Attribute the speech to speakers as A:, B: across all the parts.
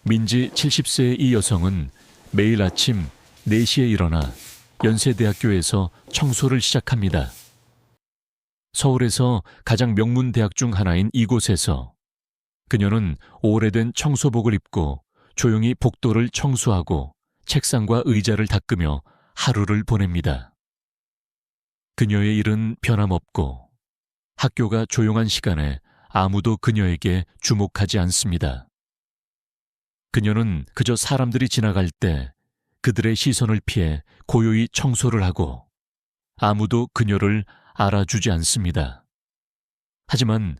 A: 민지 70세의 이 여성은 매일 아침 4시에 일어나 연세대학교에서 청소를 시작합니다. 서울에서 가장 명문 대학 중 하나인 이곳에서 그녀는 오래된 청소복을 입고 조용히 복도를 청소하고 책상과 의자를 닦으며 하루를 보냅니다. 그녀의 일은 변함없고 학교가 조용한 시간에 아무도 그녀에게 주목하지 않습니다. 그녀는 그저 사람들이 지나갈 때 그들의 시선을 피해 고요히 청소를 하고 아무도 그녀를 알아주지 않습니다. 하지만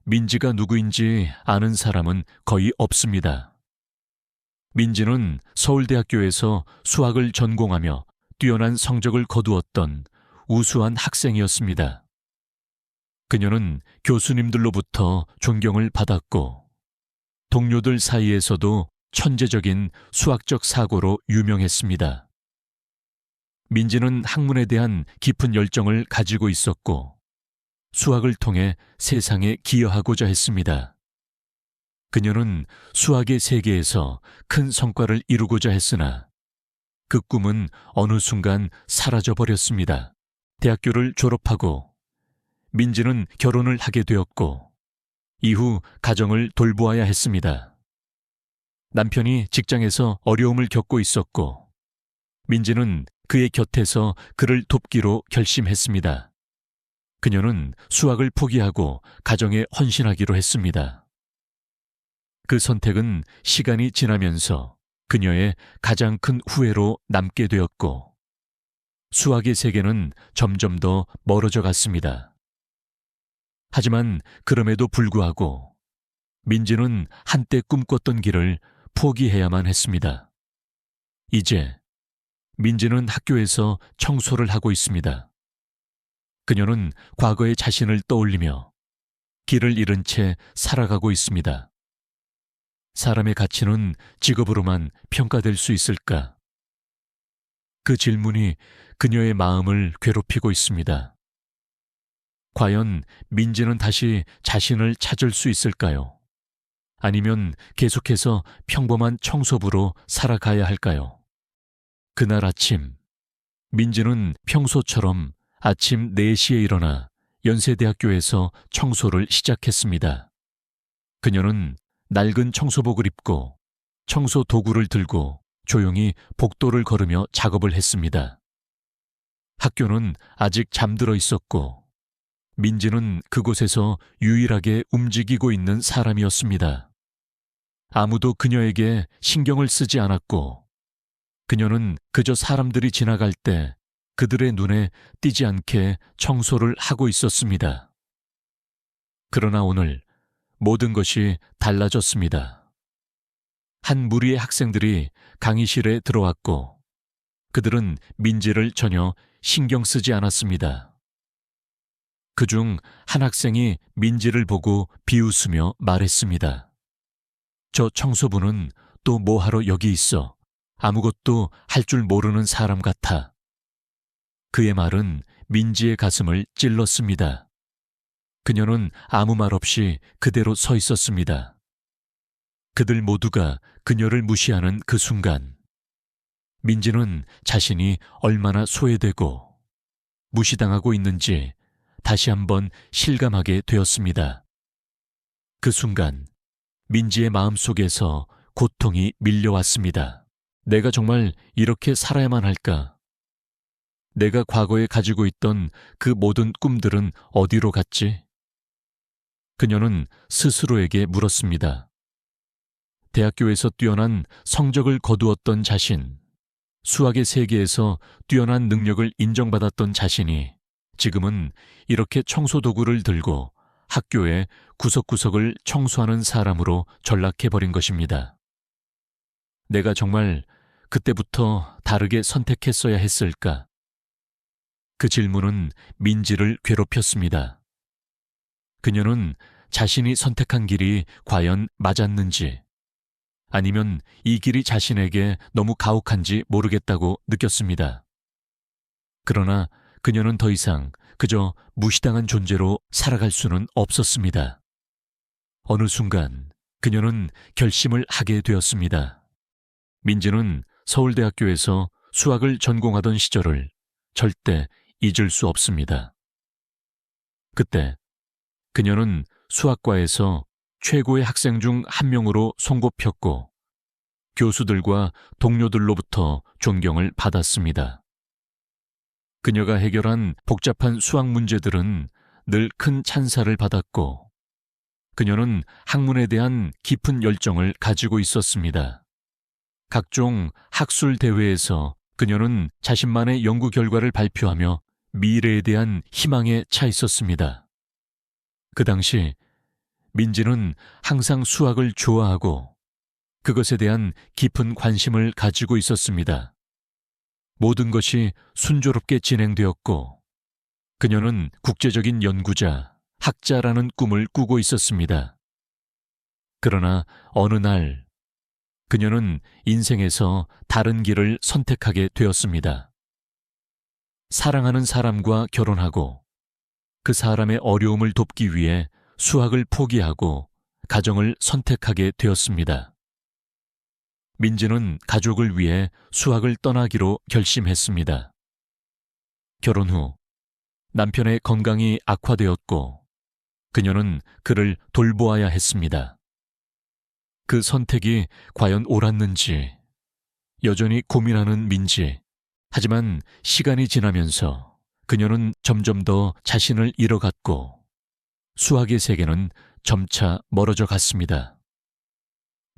A: 민지가 누구인지 아는 사람은 거의 없습니다. 민지는 서울대학교에서 수학을 전공하며 뛰어난 성적을 거두었던 우수한 학생이었습니다. 그녀는 교수님들로부터 존경을 받았고 동료들 사이에서도 천재적인 수학적 사고로 유명했습니다. 민지는 학문에 대한 깊은 열정을 가지고 있었고 수학을 통해 세상에 기여하고자 했습니다. 그녀는 수학의 세계에서 큰 성과를 이루고자 했으나 그 꿈은 어느 순간 사라져버렸습니다. 대학교를 졸업하고 민지는 결혼을 하게 되었고 이후 가정을 돌보아야 했습니다. 남편이 직장에서 어려움을 겪고 있었고 민지는 그의 곁에서 그를 돕기로 결심했습니다. 그녀는 수학을 포기하고 가정에 헌신하기로 했습니다. 그 선택은 시간이 지나면서 그녀의 가장 큰 후회로 남게 되었고 수학의 세계는 점점 더 멀어져 갔습니다. 하지만 그럼에도 불구하고 민지는 한때 꿈꿨던 길을 포기해야만 했습니다. 이제 민지는 학교에서 청소를 하고 있습니다. 그녀는 과거의 자신을 떠올리며 길을 잃은 채 살아가고 있습니다. 사람의 가치는 직업으로만 평가될 수 있을까? 그 질문이 그녀의 마음을 괴롭히고 있습니다. 과연 민지는 다시 자신을 찾을 수 있을까요? 아니면 계속해서 평범한 청소부로 살아가야 할까요? 그날 아침, 민지는 평소처럼 아침 4시에 일어나 연세대학교에서 청소를 시작했습니다. 그녀는 낡은 청소복을 입고 청소 도구를 들고 조용히 복도를 걸으며 작업을 했습니다. 학교는 아직 잠들어 있었고 민지는 그곳에서 유일하게 움직이고 있는 사람이었습니다. 아무도 그녀에게 신경을 쓰지 않았고 그녀는 그저 사람들이 지나갈 때 그들의 눈에 띄지 않게 청소를 하고 있었습니다. 그러나 오늘 모든 것이 달라졌습니다. 한 무리의 학생들이 강의실에 들어왔고 그들은 민지를 전혀 신경 쓰지 않았습니다. 그중 한 학생이 민지를 보고 비웃으며 말했습니다. 저 청소부는 또 뭐하러 여기 있어? 아무것도 할 줄 모르는 사람 같아. 그의 말은 민지의 가슴을 찔렀습니다. 그녀는 아무 말 없이 그대로 서 있었습니다. 그들 모두가 그녀를 무시하는 그 순간, 민지는 자신이 얼마나 소외되고 무시당하고 있는지 다시 한번 실감하게 되었습니다. 그 순간, 민지의 마음속에서 고통이 밀려왔습니다. 내가 정말 이렇게 살아야만 할까? 내가 과거에 가지고 있던 그 모든 꿈들은 어디로 갔지? 그녀는 스스로에게 물었습니다. 대학교에서 뛰어난 성적을 거두었던 자신, 수학의 세계에서 뛰어난 능력을 인정받았던 자신이 지금은 이렇게 청소도구를 들고 학교의 구석구석을 청소하는 사람으로 전락해버린 것입니다. 내가 정말 그때부터 다르게 선택했어야 했을까? 그 질문은 민지를 괴롭혔습니다. 그녀는 자신이 선택한 길이 과연 맞았는지, 아니면 이 길이 자신에게 너무 가혹한지 모르겠다고 느꼈습니다. 그러나 그녀는 더 이상 그저 무시당한 존재로 살아갈 수는 없었습니다. 어느 순간 그녀는 결심을 하게 되었습니다. 민지는 서울대학교에서 수학을 전공하던 시절을 절대 잊을 수 없습니다. 그때 그녀는 수학과에서 최고의 학생 중 한 명으로 손꼽혔고 교수들과 동료들로부터 존경을 받았습니다. 그녀가 해결한 복잡한 수학 문제들은 늘 큰 찬사를 받았고 그녀는 학문에 대한 깊은 열정을 가지고 있었습니다. 각종 학술 대회에서 그녀는 자신만의 연구 결과를 발표하며 미래에 대한 희망에 차 있었습니다. 그 당시 민지는 항상 수학을 좋아하고 그것에 대한 깊은 관심을 가지고 있었습니다. 모든 것이 순조롭게 진행되었고 그녀는 국제적인 연구자, 학자라는 꿈을 꾸고 있었습니다. 그러나 어느 날 그녀는 인생에서 다른 길을 선택하게 되었습니다. 사랑하는 사람과 결혼하고 그 사람의 어려움을 돕기 위해 수학을 포기하고 가정을 선택하게 되었습니다. 민지는 가족을 위해 수학을 떠나기로 결심했습니다. 결혼 후 남편의 건강이 악화되었고 그녀는 그를 돌보아야 했습니다. 그 선택이 과연 옳았는지 여전히 고민하는 민지. 하지만 시간이 지나면서 그녀는 점점 더 자신을 잃어갔고 수학의 세계는 점차 멀어져 갔습니다.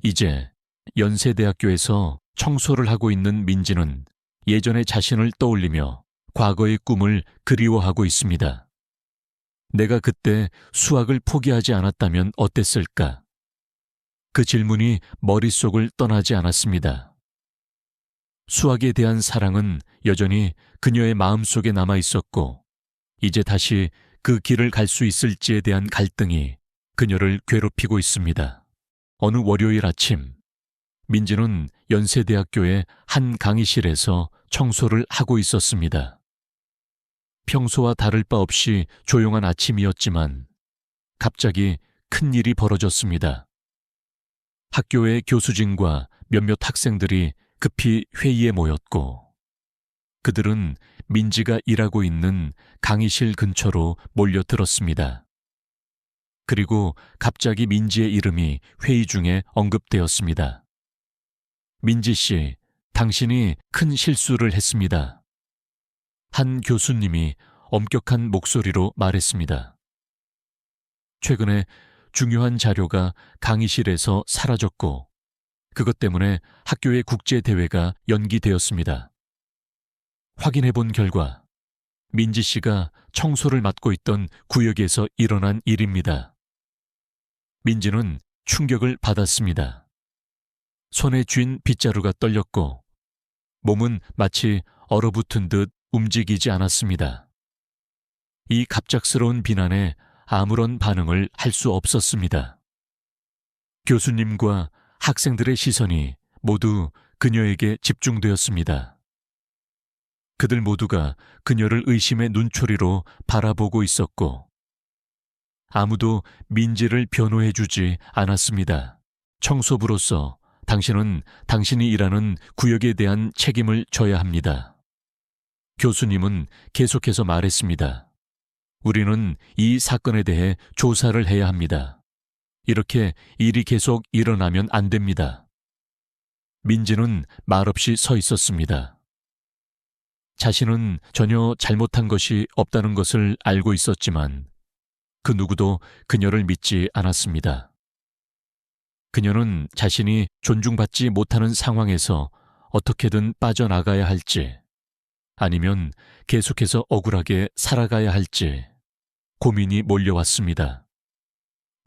A: 이제 연세대학교에서 청소를 하고 있는 민지는 예전의 자신을 떠올리며 과거의 꿈을 그리워하고 있습니다. 내가 그때 수학을 포기하지 않았다면 어땠을까? 그 질문이 머릿속을 떠나지 않았습니다. 수학에 대한 사랑은 여전히 그녀의 마음속에 남아 있었고 이제 다시 그 길을 갈 수 있을지에 대한 갈등이 그녀를 괴롭히고 있습니다. 어느 월요일 아침 민지는 연세대학교의 한 강의실에서 청소를 하고 있었습니다. 평소와 다를 바 없이 조용한 아침이었지만 갑자기 큰 일이 벌어졌습니다. 학교의 교수진과 몇몇 학생들이 급히 회의에 모였고 그들은 민지가 일하고 있는 강의실 근처로 몰려들었습니다. 그리고 갑자기 민지의 이름이 회의 중에 언급되었습니다. 민지 씨, 당신이 큰 실수를 했습니다. 한 교수님이 엄격한 목소리로 말했습니다. 최근에 중요한 자료가 강의실에서 사라졌고 그것 때문에 학교의 국제대회가 연기되었습니다. 확인해 본 결과 민지 씨가 청소를 맡고 있던 구역에서 일어난 일입니다. 민지는 충격을 받았습니다. 손에 쥔 빗자루가 떨렸고 몸은 마치 얼어붙은 듯 움직이지 않았습니다. 이 갑작스러운 비난에 아무런 반응을 할 수 없었습니다. 교수님과 학생들의 시선이 모두 그녀에게 집중되었습니다. 그들 모두가 그녀를 의심의 눈초리로 바라보고 있었고 아무도 민지를 변호해주지 않았습니다. 청소부로서 당신은 당신이 일하는 구역에 대한 책임을 져야 합니다. 교수님은 계속해서 말했습니다. 우리는 이 사건에 대해 조사를 해야 합니다. 이렇게 일이 계속 일어나면 안 됩니다. 민지는 말없이 서 있었습니다. 자신은 전혀 잘못한 것이 없다는 것을 알고 있었지만 그 누구도 그녀를 믿지 않았습니다. 그녀는 자신이 존중받지 못하는 상황에서 어떻게든 빠져나가야 할지 아니면 계속해서 억울하게 살아가야 할지 고민이 몰려왔습니다.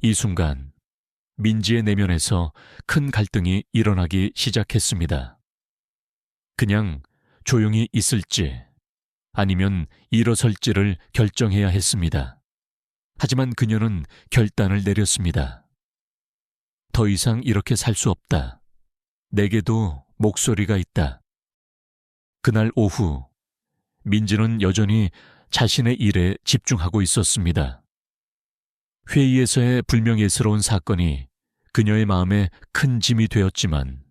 A: 이 순간 민지의 내면에서 큰 갈등이 일어나기 시작했습니다. 그냥 조용히 있을지 아니면 일어설지를 결정해야 했습니다. 하지만 그녀는 결단을 내렸습니다. 더 이상 이렇게 살 수 없다. 내게도 목소리가 있다. 그날 오후 민지는 여전히 자신의 일에 집중하고 있었습니다. 회의에서의 불명예스러운 사건이 그녀의 마음에 큰 짐이 되었지만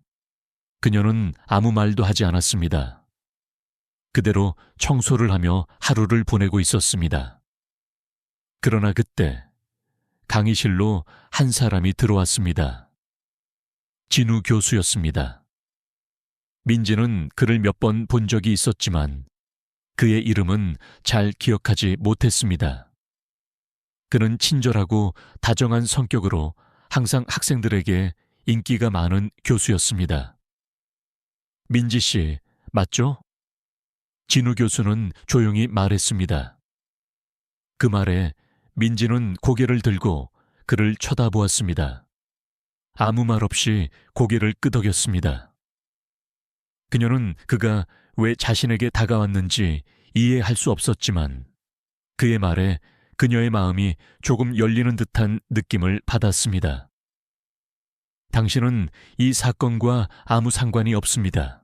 A: 그녀는 아무 말도 하지 않았습니다. 그대로 청소를 하며 하루를 보내고 있었습니다. 그러나 그때 강의실로 한 사람이 들어왔습니다. 진우 교수였습니다. 민지는 그를 몇 번 본 적이 있었지만 그의 이름은 잘 기억하지 못했습니다. 그는 친절하고 다정한 성격으로 항상 학생들에게 인기가 많은 교수였습니다. 민지 씨, 맞죠? 진우 교수는 조용히 말했습니다. 그 말에 민지는 고개를 들고 그를 쳐다보았습니다. 아무 말 없이 고개를 끄덕였습니다. 그녀는 그가 왜 자신에게 다가왔는지 이해할 수 없었지만 그의 말에 그녀의 마음이 조금 열리는 듯한 느낌을 받았습니다. 당신은 이 사건과 아무 상관이 없습니다.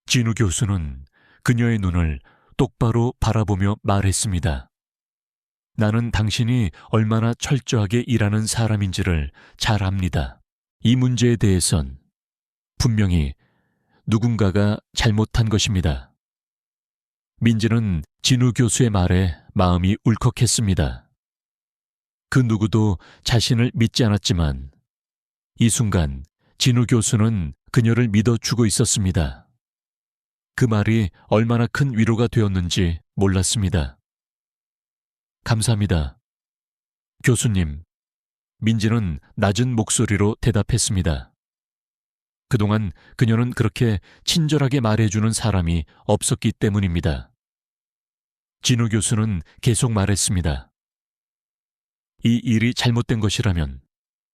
A: 진우 교수는 그녀의 눈을 똑바로 바라보며 말했습니다. 나는 당신이 얼마나 철저하게 일하는 사람인지를 잘 압니다. 이 문제에 대해선 분명히 누군가가 잘못한 것입니다. 민지는 진우 교수의 말에 마음이 울컥했습니다. 그 누구도 자신을 믿지 않았지만 이 순간 진우 교수는 그녀를 믿어주고 있었습니다. 그 말이 얼마나 큰 위로가 되었는지 몰랐습니다. 감사합니다. 교수님, 민지는 낮은 목소리로 대답했습니다. 그동안 그녀는 그렇게 친절하게 말해주는 사람이 없었기 때문입니다. 진우 교수는 계속 말했습니다. 이 일이 잘못된 것이라면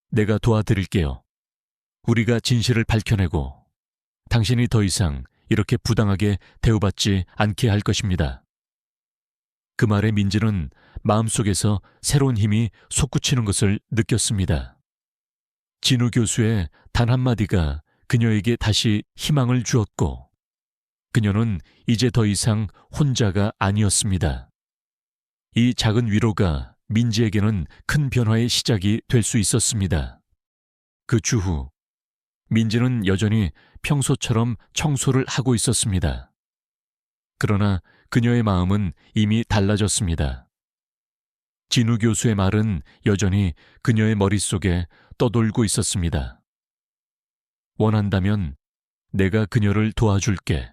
A: 내가 도와드릴게요. 우리가 진실을 밝혀내고 당신이 더 이상 이렇게 부당하게 대우받지 않게 할 것입니다. 그 말에 민지는 마음속에서 새로운 힘이 솟구치는 것을 느꼈습니다. 진우 교수의 단 한마디가 그녀에게 다시 희망을 주었고 그녀는 이제 더 이상 혼자가 아니었습니다. 이 작은 위로가 민지에게는 큰 변화의 시작이 될 수 있었습니다. 그 주후 민지는 여전히 평소처럼 청소를 하고 있었습니다. 그러나 그녀의 마음은 이미 달라졌습니다. 진우 교수의 말은 여전히 그녀의 머릿속에 떠돌고 있었습니다. 원한다면 내가 그녀를 도와줄게.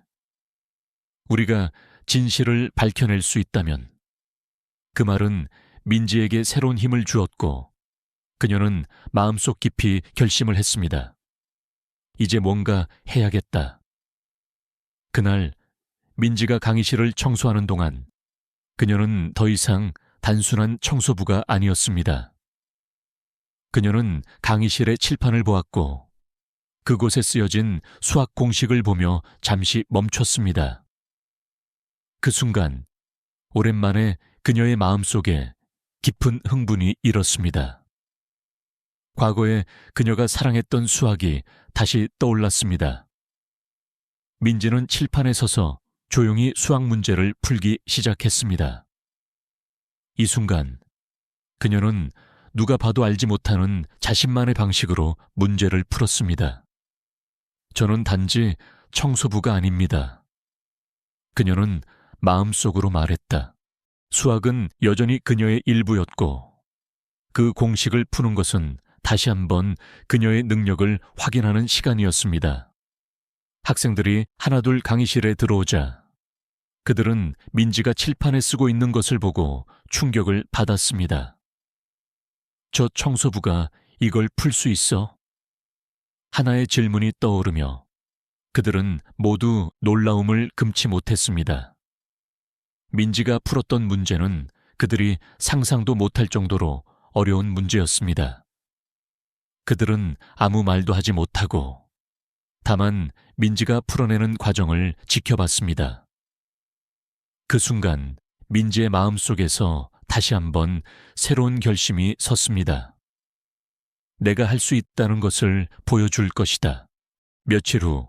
A: 우리가 진실을 밝혀낼 수 있다면. 그 말은 민지에게 새로운 힘을 주었고 그녀는 마음속 깊이 결심을 했습니다. 이제 뭔가 해야겠다. 그날 민지가 강의실을 청소하는 동안 그녀는 더 이상 단순한 청소부가 아니었습니다. 그녀는 강의실의 칠판을 보았고 그곳에 쓰여진 수학 공식을 보며 잠시 멈췄습니다. 그 순간 오랜만에 그녀의 마음속에 깊은 흥분이 일었습니다. 과거에 그녀가 사랑했던 수학이 다시 떠올랐습니다. 민지는 칠판에 서서 조용히 수학 문제를 풀기 시작했습니다. 이 순간 그녀는 누가 봐도 알지 못하는 자신만의 방식으로 문제를 풀었습니다. 저는 단지 청소부가 아닙니다. 그녀는 마음속으로 말했다. 수학은 여전히 그녀의 일부였고 그 공식을 푸는 것은 다시 한번 그녀의 능력을 확인하는 시간이었습니다. 학생들이 하나둘 강의실에 들어오자 그들은 민지가 칠판에 쓰고 있는 것을 보고 충격을 받았습니다. 저 청소부가 이걸 풀 수 있어? 하나의 질문이 떠오르며 그들은 모두 놀라움을 금치 못했습니다. 민지가 풀었던 문제는 그들이 상상도 못할 정도로 어려운 문제였습니다. 그들은 아무 말도 하지 못하고 다만 민지가 풀어내는 과정을 지켜봤습니다. 그 순간 민지의 마음속에서 다시 한번 새로운 결심이 섰습니다. 내가 할 수 있다는 것을 보여줄 것이다. 며칠 후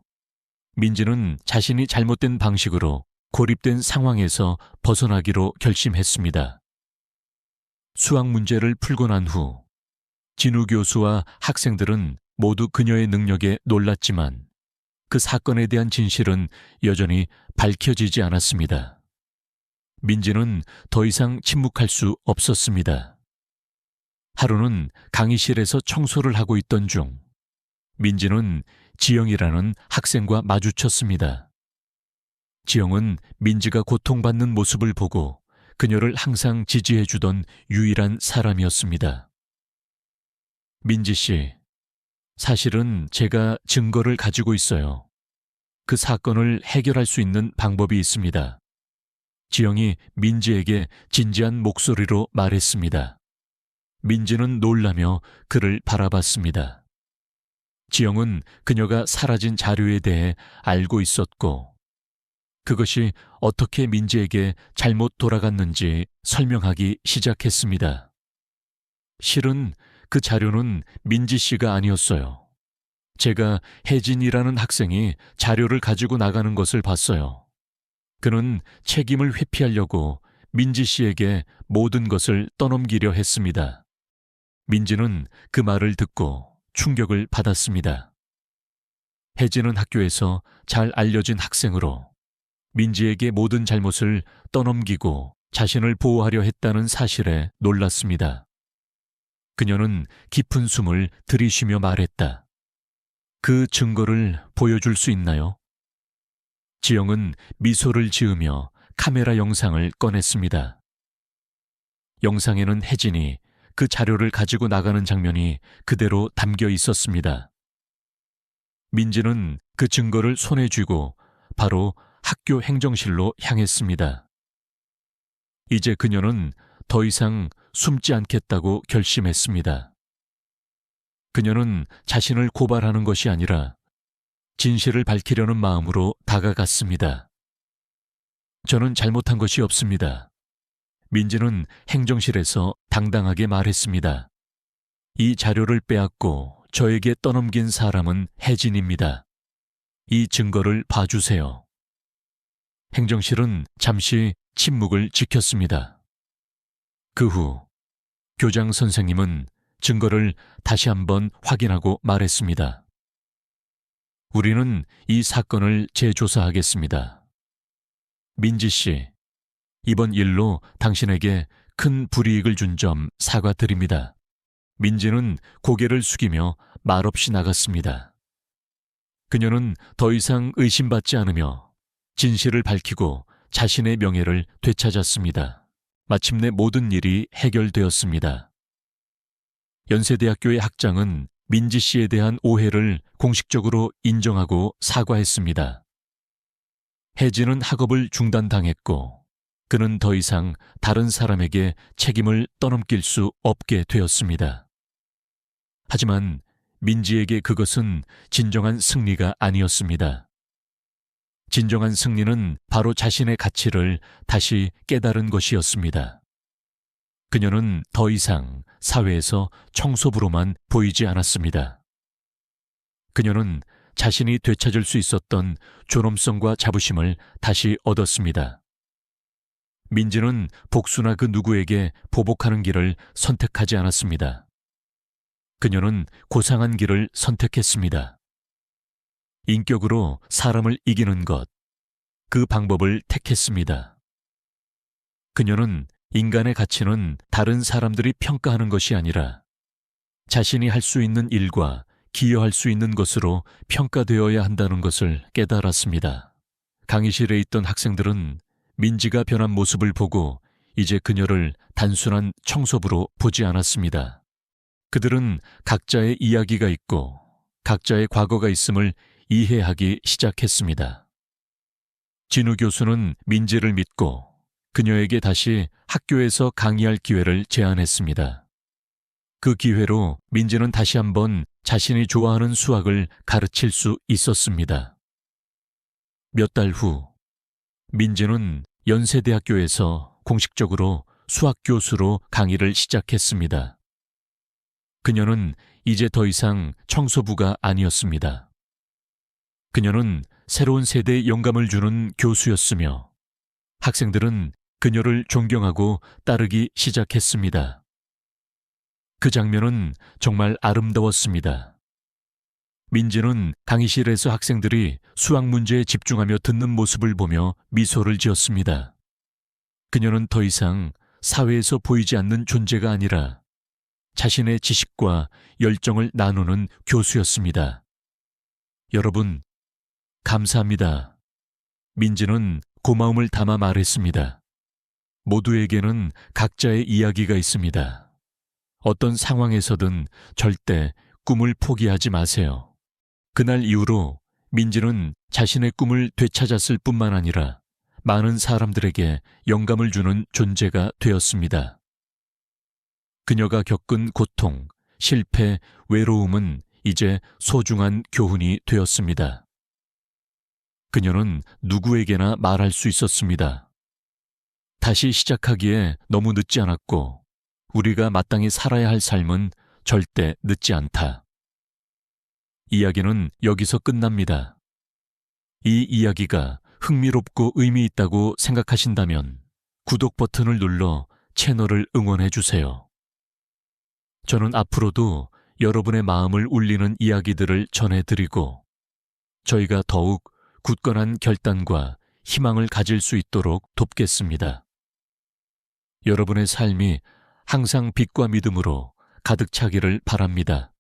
A: 민지는 자신이 잘못된 방식으로 고립된 상황에서 벗어나기로 결심했습니다. 수학 문제를 풀고 난 후 진우 교수와 학생들은 모두 그녀의 능력에 놀랐지만 그 사건에 대한 진실은 여전히 밝혀지지 않았습니다. 민지는 더 이상 침묵할 수 없었습니다. 하루는 강의실에서 청소를 하고 있던 중 민지는 지영이라는 학생과 마주쳤습니다. 지영은 민지가 고통받는 모습을 보고 그녀를 항상 지지해주던 유일한 사람이었습니다. 민지 씨, 사실은 제가 증거를 가지고 있어요. 그 사건을 해결할 수 있는 방법이 있습니다. 지영이 민지에게 진지한 목소리로 말했습니다. 민지는 놀라며 그를 바라봤습니다. 지영은 그녀가 사라진 자료에 대해 알고 있었고 그것이 어떻게 민지에게 잘못 돌아갔는지 설명하기 시작했습니다. 실은 그 자료는 민지 씨가 아니었어요. 제가 혜진이라는 학생이 자료를 가지고 나가는 것을 봤어요. 그는 책임을 회피하려고 민지 씨에게 모든 것을 떠넘기려 했습니다. 민지는 그 말을 듣고 충격을 받았습니다. 혜진은 학교에서 잘 알려진 학생으로 민지에게 모든 잘못을 떠넘기고 자신을 보호하려 했다는 사실에 놀랐습니다. 그녀는 깊은 숨을 들이쉬며 말했다. 그 증거를 보여줄 수 있나요? 지영은 미소를 지으며 카메라 영상을 꺼냈습니다. 영상에는 혜진이 그 자료를 가지고 나가는 장면이 그대로 담겨 있었습니다. 민지는 그 증거를 손에 쥐고 바로 학교 행정실로 향했습니다. 이제 그녀는 더 이상 숨지 않겠다고 결심했습니다. 그녀는 자신을 고발하는 것이 아니라 진실을 밝히려는 마음으로 다가갔습니다. 저는 잘못한 것이 없습니다. 민지는 행정실에서 당당하게 말했습니다. 이 자료를 빼앗고 저에게 떠넘긴 사람은 혜진입니다. 이 증거를 봐주세요. 행정실은 잠시 침묵을 지켰습니다. 그 후 교장 선생님은 증거를 다시 한번 확인하고 말했습니다. 우리는 이 사건을 재조사하겠습니다. 민지 씨, 이번 일로 당신에게 큰 불이익을 준 점 사과드립니다. 민지는 고개를 숙이며 말없이 나갔습니다. 그녀는 더 이상 의심받지 않으며 진실을 밝히고 자신의 명예를 되찾았습니다. 마침내 모든 일이 해결되었습니다. 연세대학교의 학장은 민지 씨에 대한 오해를 공식적으로 인정하고 사과했습니다. 혜진은 학업을 중단당했고 그는 더 이상 다른 사람에게 책임을 떠넘길 수 없게 되었습니다. 하지만 민지에게 그것은 진정한 승리가 아니었습니다. 진정한 승리는 바로 자신의 가치를 다시 깨달은 것이었습니다. 그녀는 더 이상 사회에서 청소부로만 보이지 않았습니다. 그녀는 자신이 되찾을 수 있었던 존엄성과 자부심을 다시 얻었습니다. 민지는 복수나 그 누구에게 보복하는 길을 선택하지 않았습니다. 그녀는 고상한 길을 선택했습니다. 인격으로 사람을 이기는 것, 그 방법을 택했습니다. 그녀는 인간의 가치는 다른 사람들이 평가하는 것이 아니라 자신이 할 수 있는 일과 기여할 수 있는 것으로 평가되어야 한다는 것을 깨달았습니다. 강의실에 있던 학생들은 민지가 변한 모습을 보고 이제 그녀를 단순한 청소부로 보지 않았습니다. 그들은 각자의 이야기가 있고 각자의 과거가 있음을 이해하기 시작했습니다. 진우 교수는 민지를 믿고 그녀에게 다시 학교에서 강의할 기회를 제안했습니다. 그 기회로 민지는 다시 한번 자신이 좋아하는 수학을 가르칠 수 있었습니다. 몇 달 후, 민지는 연세대학교에서 공식적으로 수학 교수로 강의를 시작했습니다. 그녀는 이제 더 이상 청소부가 아니었습니다. 그녀는 새로운 세대에 영감을 주는 교수였으며 학생들은 그녀를 존경하고 따르기 시작했습니다. 그 장면은 정말 아름다웠습니다. 민지는 강의실에서 학생들이 수학 문제에 집중하며 듣는 모습을 보며 미소를 지었습니다. 그녀는 더 이상 사회에서 보이지 않는 존재가 아니라 자신의 지식과 열정을 나누는 교수였습니다. 여러분, 감사합니다. 민지는 고마움을 담아 말했습니다. 모두에게는 각자의 이야기가 있습니다. 어떤 상황에서든 절대 꿈을 포기하지 마세요. 그날 이후로 민지는 자신의 꿈을 되찾았을 뿐만 아니라 많은 사람들에게 영감을 주는 존재가 되었습니다. 그녀가 겪은 고통, 실패, 외로움은 이제 소중한 교훈이 되었습니다. 그녀는 누구에게나 말할 수 있었습니다. 다시 시작하기에 너무 늦지 않았고 우리가 마땅히 살아야 할 삶은 절대 늦지 않다. 이야기는 여기서 끝납니다. 이 이야기가 흥미롭고 의미 있다고 생각하신다면 구독 버튼을 눌러 채널을 응원해 주세요. 저는 앞으로도 여러분의 마음을 울리는 이야기들을 전해드리고 저희가 더욱 굳건한 결단과 희망을 가질 수 있도록 돕겠습니다. 여러분의 삶이 항상 빛과 믿음으로 가득 차기를 바랍니다.